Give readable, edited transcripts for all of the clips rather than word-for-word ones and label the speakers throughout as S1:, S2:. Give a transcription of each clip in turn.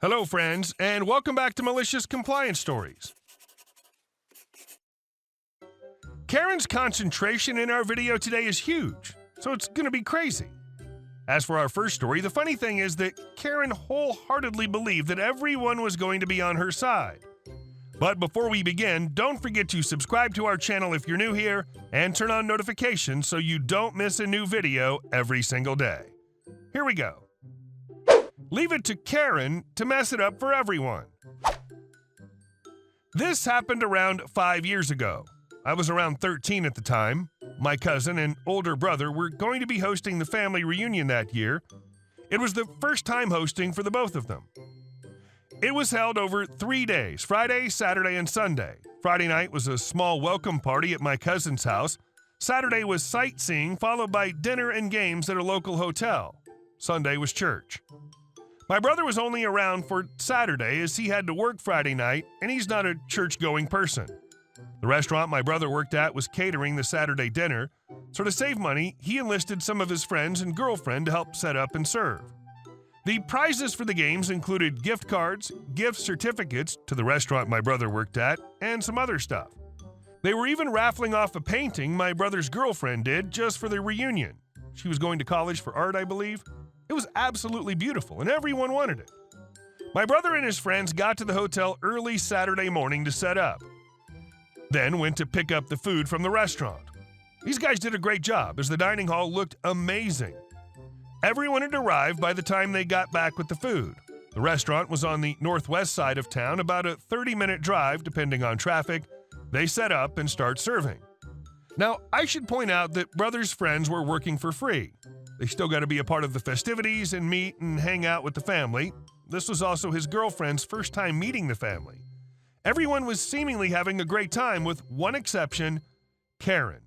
S1: Hello, friends, and welcome back to Malicious Compliance Stories. Karen's concentration in our video today is huge, so it's going to be crazy. As for our first story, the funny thing is that Karen wholeheartedly believed that everyone was going to be on her side. But before we begin, don't forget to subscribe to our channel if you're new here and turn on notifications so you don't miss a new video every single day. Here we go. Leave it to Karen to mess it up for everyone. This happened around 5 years ago. I was around 13 at the time. My cousin and older brother were going to be hosting the family reunion that year. It was the first time hosting for the both of them. It was held over 3 days, Friday, Saturday, and Sunday. Friday night was a small welcome party at my cousin's house. Saturday was sightseeing, followed by dinner and games at a local hotel. Sunday was church. My brother was only around for Saturday as he had to work Friday night, and he's not a church-going person. The restaurant my brother worked at was catering the Saturday dinner, so to save money, he enlisted some of his friends and girlfriend to help set up and serve. The prizes for the games included gift cards, gift certificates to the restaurant my brother worked at, and some other stuff. They were even raffling off a painting my brother's girlfriend did just for the reunion. She was going to college for art, I believe. It was absolutely beautiful, and everyone wanted it. My brother and his friends got to the hotel early Saturday morning to set up, then went to pick up the food from the restaurant. These guys did a great job as the dining hall looked amazing. Everyone had arrived by the time they got back with the food. The restaurant was on the northwest side of town, about a 30-minute drive depending on traffic. They set up and start serving. Now, I should point out that brother's friends were working for free. They still got to be a part of the festivities and meet and hang out with the family. This was also his girlfriend's first time meeting the family. Everyone was seemingly having a great time with one exception, Karen.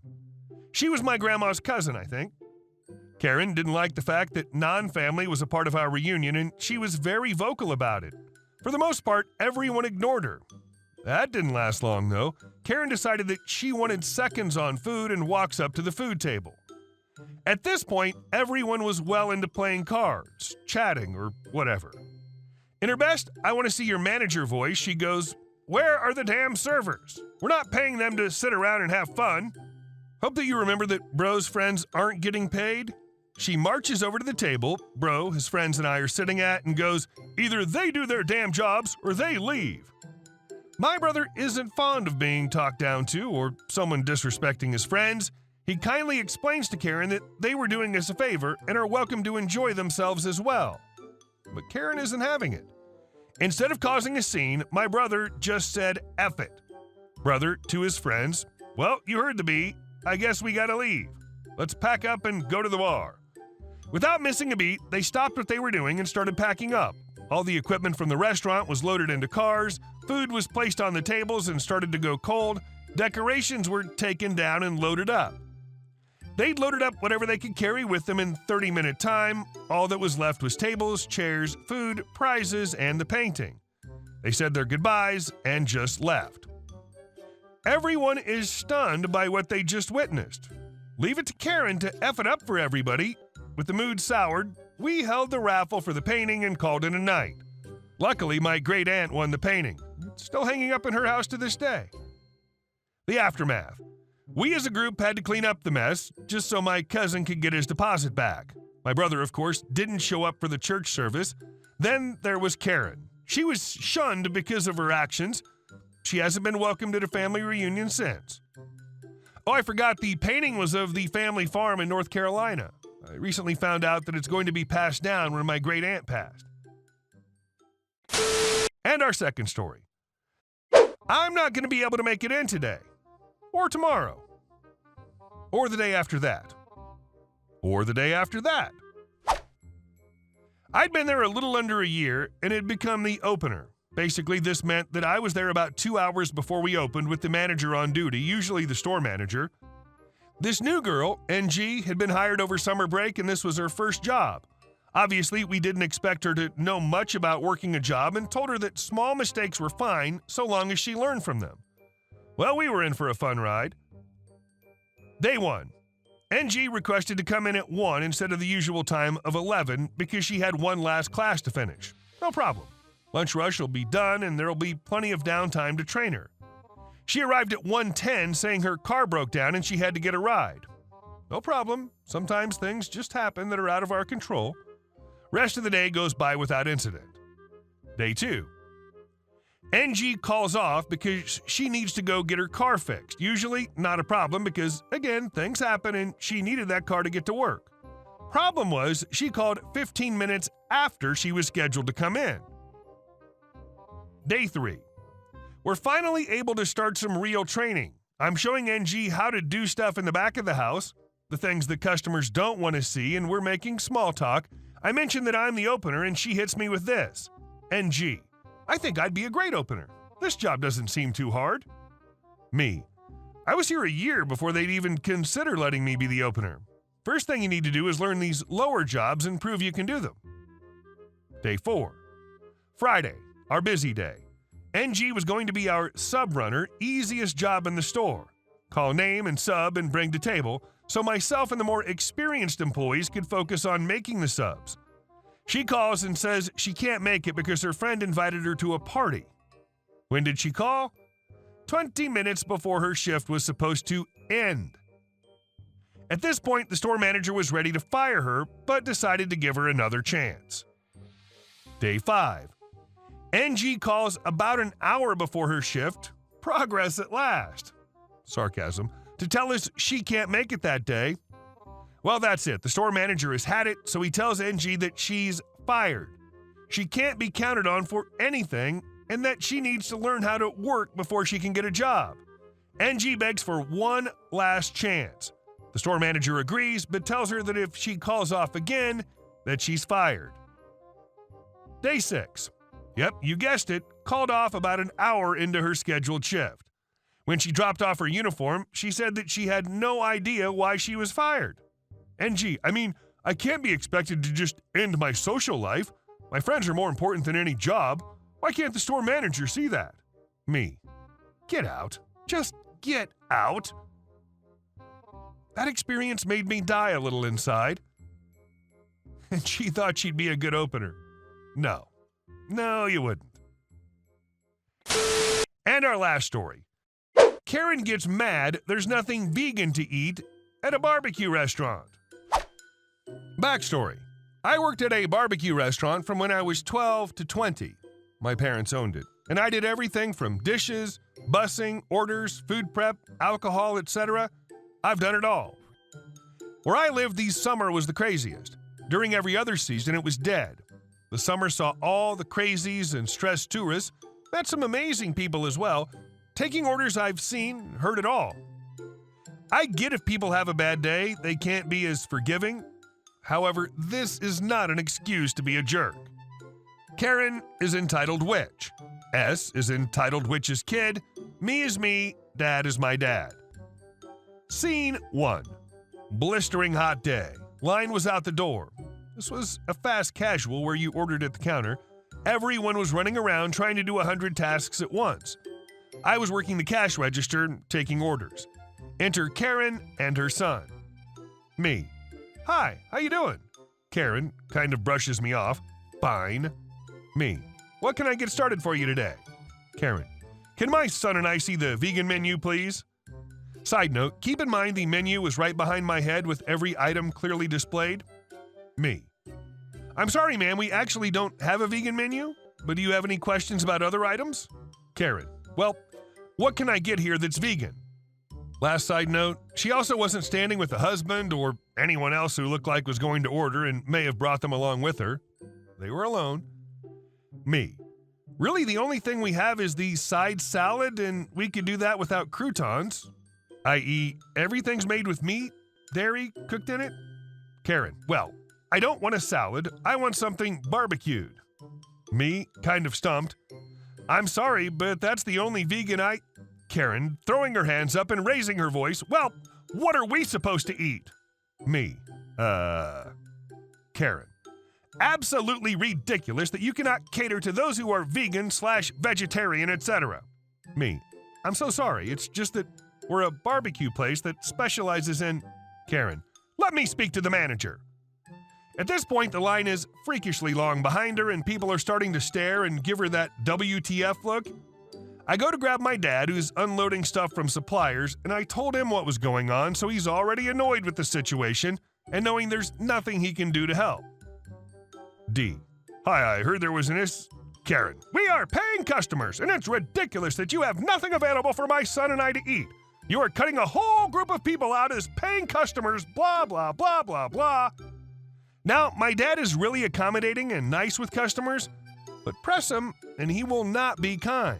S1: She was my grandma's cousin, I think. Karen didn't like the fact that non-family was a part of our reunion, and she was very vocal about it. For the most part, everyone ignored her. That didn't last long, though. Karen decided that she wanted seconds on food and walks up to the food table. At this point, everyone was well into playing cards, chatting, or whatever. In her best, I want to see your manager voice, she goes, "Where are the damn servers? We're not paying them to sit around and have fun." Hope that you remember that Bro's friends aren't getting paid. She marches over to the table Bro, his friends, and I are sitting at and goes, "Either they do their damn jobs or they leave." My brother isn't fond of being talked down to or someone disrespecting his friends. He kindly explains to Karen that they were doing us a favor and are welcome to enjoy themselves as well. But Karen isn't having it. Instead of causing a scene, my brother just said, "F it." Brother to his friends, "Well, you heard the bee. I guess we gotta leave. Let's pack up and go to the bar." Without missing a beat, they stopped what they were doing and started packing up. All the equipment from the restaurant was loaded into cars, food was placed on the tables and started to go cold, decorations were taken down and loaded up. They'd loaded up whatever they could carry with them in 30-minute time. All that was left was tables, chairs, food, prizes, and the painting. They said their goodbyes and just left. Everyone is stunned by what they just witnessed. Leave it to Karen to F it up for everybody. With the mood soured, we held the raffle for the painting and called it a night. Luckily, my great-aunt won the painting. It's still hanging up in her house to this day. The aftermath. We as a group had to clean up the mess, just so my cousin could get his deposit back. My brother, of course, didn't show up for the church service. Then there was Karen. She was shunned because of her actions. She hasn't been welcomed at a family reunion since. Oh, I forgot, the painting was of the family farm in North Carolina. I recently found out that it's going to be passed down when my great-aunt passed. And our second story. I'm not going to be able to make it in today. Or tomorrow. Or the day after that. Or the day after that. I'd been there a little under a year, and it had become the opener. Basically, this meant that I was there about 2 hours before we opened with the manager on duty, usually the store manager. This new girl, NG, had been hired over summer break, and this was her first job. Obviously, we didn't expect her to know much about working a job and told her that small mistakes were fine so long as she learned from them. Well, we were in for a fun ride. Day 1. NG requested to come in at 1 instead of the usual time of 11 because she had one last class to finish. No problem. Lunch rush will be done and there'll be plenty of downtime to train her. She arrived at 1:10 saying her car broke down and she had to get a ride. No problem. Sometimes things just happen that are out of our control. Rest of the day goes by without incident. Day 2. NG calls off because she needs to go get her car fixed. Usually not a problem because, again, things happen and she needed that car to get to work. Problem was, she called 15 minutes after she was scheduled to come in. Day 3. We're finally able to start some real training. I'm showing NG how to do stuff in the back of the house, the things that customers don't want to see, and we're making small talk. I mentioned that I'm the opener and she hits me with this. NG, I think I'd be a great opener. This job doesn't seem too hard. Me, I was here a year before they'd even consider letting me be the opener. First thing you need to do is learn these lower jobs and prove you can do them. Day 4. Friday, our busy day. NG was going to be our sub runner, easiest job in the store. Call name and sub and bring to table, so myself and the more experienced employees could focus on making the subs. She calls and says she can't make it because her friend invited her to a party. When did she call? 20 minutes before her shift was supposed to end. At this point, the store manager was ready to fire her, but decided to give her another chance. Day 5. NG calls about an hour before her shift, progress at last, sarcasm, to tell us she can't make it that day. Well, that's it. The store manager has had it, so he tells NG that she's fired. She can't be counted on for anything, and that she needs to learn how to work before she can get a job. NG begs for one last chance. The store manager agrees, but tells her that if she calls off again, that she's fired. Day 6. Yep, you guessed it, called off about an hour into her scheduled shift. When she dropped off her uniform, she said that she had no idea why she was fired. NG, I can't be expected to just end my social life. My friends are more important than any job. Why can't the store manager see that? Me, get out. Just get out. That experience made me die a little inside. And she thought she'd be a good opener. No, you wouldn't. And our last story. Karen gets mad there's nothing vegan to eat at a barbecue restaurant. Backstory. I worked at a barbecue restaurant from when I was 12 to 20. My parents owned it, and I did everything from dishes, bussing, orders, food prep, alcohol, etc. I've done it all. Where I lived, the summer was the craziest. During every other season, it was dead. The summer saw all the crazies and stressed tourists, met some amazing people as well. Taking orders, I've seen, heard it all. I get if people have a bad day, they can't be as forgiving. However, this is not an excuse to be a jerk. Karen is entitled witch. S is entitled witch's kid. Me is me, dad is my dad. Scene 1. Blistering hot day. Line was out the door. This was a fast casual where you ordered at the counter. Everyone was running around trying to do 100 tasks at once. I was working the cash register, taking orders. Enter Karen and her son. Me. Hi, how you doing? Karen kind of brushes me off. Fine. Me. What can I get started for you today? Karen. Can my son and I see the vegan menu, please? Side note, keep in mind the menu was right behind my head with every item clearly displayed. Me. I'm sorry, ma'am, we actually don't have a vegan menu, but do you have any questions about other items? Karen. Well, what can I get here that's vegan? Last side note, she also wasn't standing with a husband or anyone else who looked like was going to order and may have brought them along with her. They were alone. Me. Really, the only thing we have is the side salad, and we could do that without croutons, i.e., everything's made with meat, dairy cooked in it? Karen. Well, I don't want a salad. I want something barbecued. Me, kind of stumped. I'm sorry, but that's the only vegan Karen, throwing her hands up and raising her voice. Well, what are we supposed to eat? Me. Karen. Absolutely ridiculous that you cannot cater to those who are vegan/vegetarian, etc. Me. I'm so sorry. It's just that we're a barbecue place that specializes in... Karen. Let me speak to the manager. At this point, the line is freakishly long behind her, and people are starting to stare and give her that WTF look. I go to grab my dad, who's unloading stuff from suppliers, and I told him what was going on, so he's already annoyed with the situation and knowing there's nothing he can do to help. D. Hi, I heard there was an Karen. We are paying customers, and it's ridiculous that you have nothing available for my son and I to eat. You are cutting a whole group of people out as paying customers, blah, blah, blah, blah, blah. Now, my dad is really accommodating and nice with customers, but press him and he will not be kind.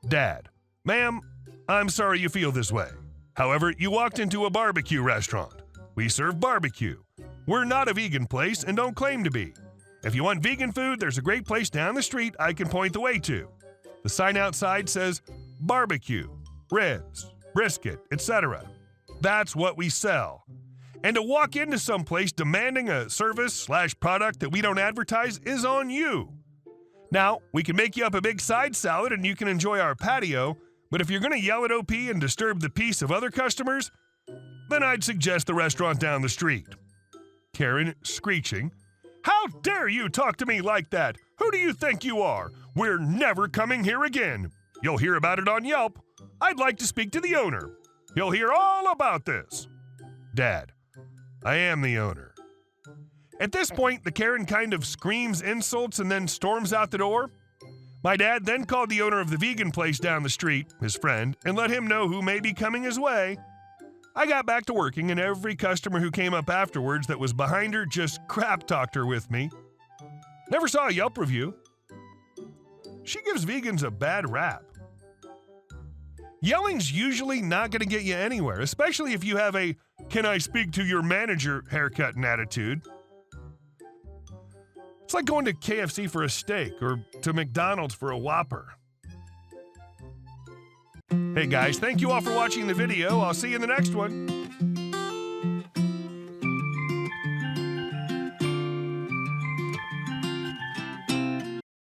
S1: Dad, ma'am, I'm sorry you feel this way. However, you walked into a barbecue restaurant. We serve barbecue. We're not a vegan place and don't claim to be. If you want vegan food, there's a great place down the street I can point the way to. The sign outside says barbecue, ribs, brisket, etc. That's what we sell. And to walk into some place demanding a service/product that we don't advertise is on you. Now, we can make you up a big side salad and you can enjoy our patio, but if you're going to yell at OP and disturb the peace of other customers, then I'd suggest the restaurant down the street. Karen, screeching, How dare you talk to me like that? Who do you think you are? We're never coming here again. You'll hear about it on Yelp. I'd like to speak to the owner. He'll hear all about this. Dad, I am the owner. At this point, the Karen kind of screams insults and then storms out the door. My dad then called the owner of the vegan place down the street, his friend, and let him know who may be coming his way. I got back to working, and every customer who came up afterwards that was behind her just crap-talked her with me. Never saw a Yelp review. She gives vegans a bad rap. Yelling's usually not going to get you anywhere, especially if you have a "can I speak to your manager" haircut and attitude. It's like going to KFC for a steak or to McDonald's for a Whopper. Hey guys, thank you all for watching the video. I'll see you in the next one.